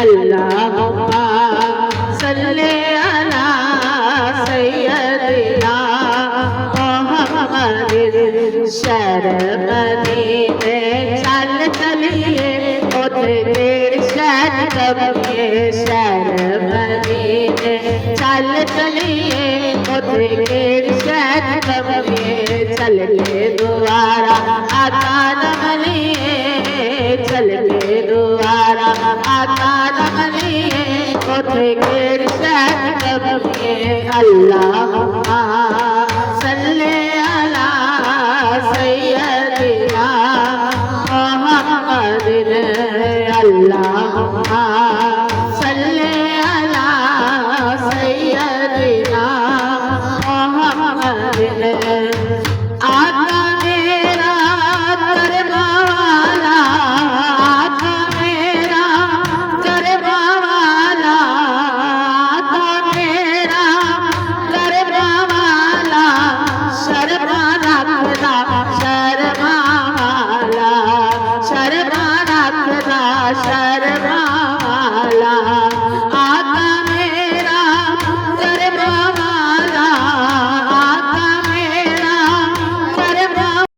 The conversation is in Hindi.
अल्लाहुम्मा सल्ले अला सय्यदिना मुहम्मदिन शहर मदीने चल चलिए उधर शहर कबिए शहर मदीने चल चलिए उधर शहर कबिए चल के दोबारा आका नमलिए चल के दोबारा आका नमलिए उधर शहर कबिए अल्लाहुम्मा सल्ले अला सय्यदिना मुहम्मदिन अल्लाहुम्मा